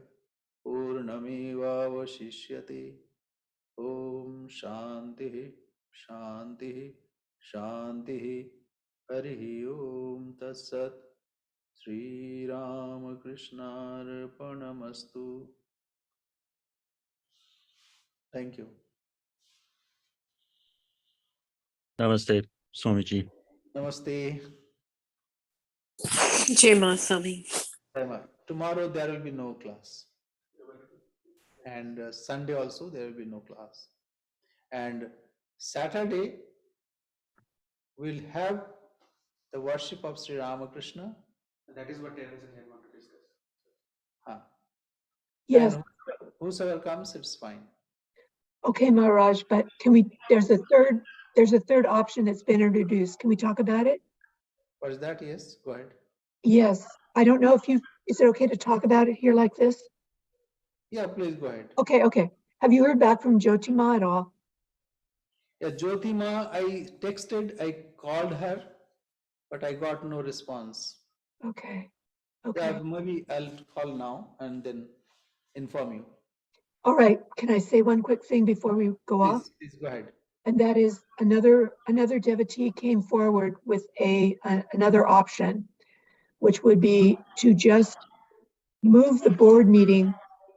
Purnamevavashishyate. Om Shanti Shanti Shanti Hari Om Tatsat. Sri Ramakrishna Arpanamastu. Thank you. Namaste, Swamiji. Namaste. Jai Masami. Tomorrow there will be no class. And Sunday also there will be no class. And Saturday we'll have the worship of Sri Ramakrishna. That is what Terence and Jen want to discuss. Huh. Yes, And whosoever comes, it's fine. okay, Maharaj, but there's a third option that's been introduced. Can we talk about it? What is that? Yes, go ahead. Yes, I don't know is it okay to talk about it here like this? Yeah, please go ahead. Okay. Have you heard back from Jyotima at all? Yeah, Jyotima, I texted, I called her, but I got no response. Okay. Yeah, maybe I'll call now and then inform you. All right. Can I say one quick thing before we go off? Please go ahead. And that is another devotee came forward with another option, which would be to just move the board meeting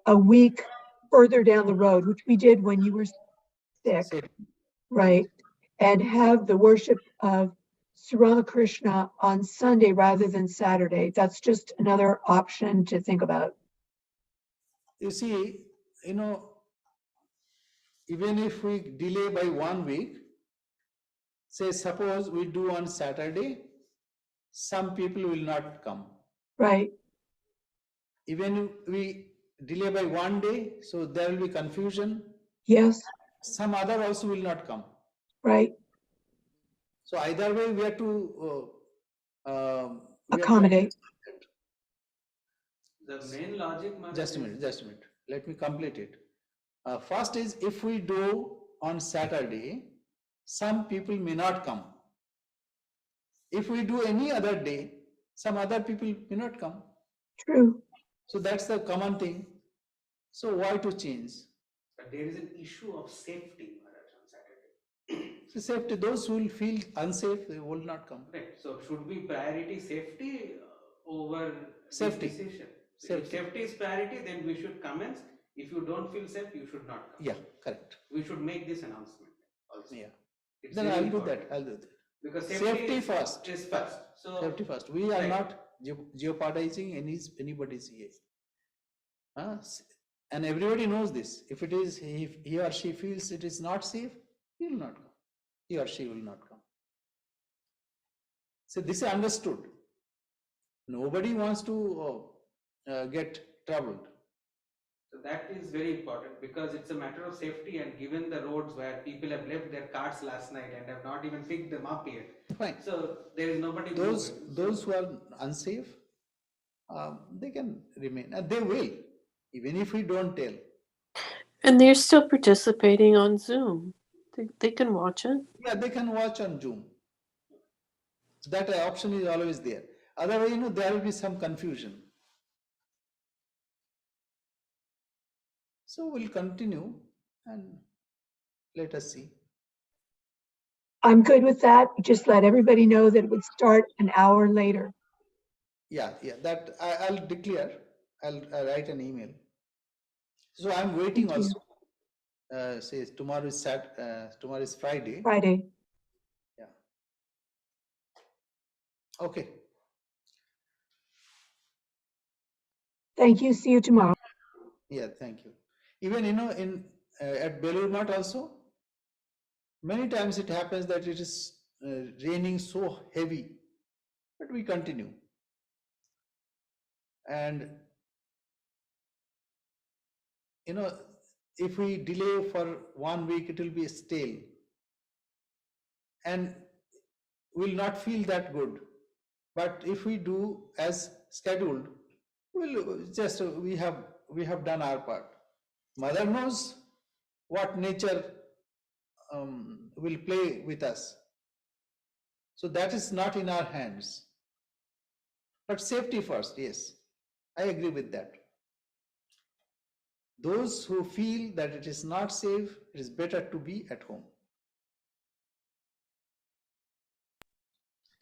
a week further down the road, which we did when you were sick, Say- right? And have the worship of Sri Ramakrishna on Sunday rather than Saturday. That's just another option to think about. You see, even if we delay by 1 week, say suppose we do on Saturday, some people will not come. Right. Even if we delay by 1 day, so there will be confusion. Yes. Some other also will not come. Right. So either way, we have to Accommodate. The main logic, Maharaj, Just a minute. Let me complete it. First is, if we do on Saturday, some people may not come. If we do any other day, some other people may not come. True. So that's the common thing. So why to change? But there is an issue of safety, Maharaj, on Saturday. So safety, those who will feel unsafe, they will not come. Right. So should we priority safety over Safety. this decision? Safety. If safety is priority, then we should commence. If you don't feel safe, you should not come. Yeah, correct. We should make this announcement also. Yeah. It's Then very I'll do important. that. I'll do that. Because Safety is, first. is first. So Safety first. We are right. not jeopardizing anybody's EA. And everybody knows this. If it is, if he or she feels it is not safe, he will not come. He or she will not come. So this is understood. Nobody wants to get troubled. So that is very important because it's a matter of safety, and given the roads where people have left their carts last night and have not even picked them up yet. Fine. So there is nobody Those moving. who are unsafe, they can remain. And they will, even if we don't tell. And they're still participating on Zoom. They can watch it. Yeah, they can watch on Zoom. That option is always there. Otherwise, there will be some confusion. So we'll continue and let us see. I'm good with that. Just let everybody know that it would start an hour later. Yeah, that I'll declare. I'll write an email. So I'm waiting Thank you. also. Says tomorrow is Friday. Friday. Yeah. Okay. Thank you. See you tomorrow. Yeah, thank you. Even in at Belur Math also, many times it happens that it is raining so heavy, but we continue. And if we delay for 1 week, it will be stale and will not feel that good. But if we do as scheduled, we have done our part. Mother knows what nature will play with us. So that is not in our hands. But safety first, yes, I agree with that. Those who feel that it is not safe, it is better to be at home.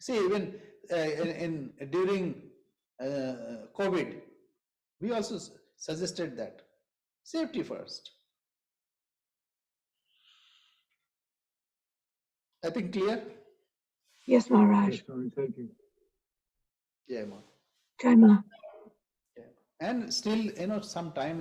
See, even during COVID, we also suggested that safety first. I think clear? Yes, Maharaj. Yeah, Ma. Jai Ma. Yeah. And still, some time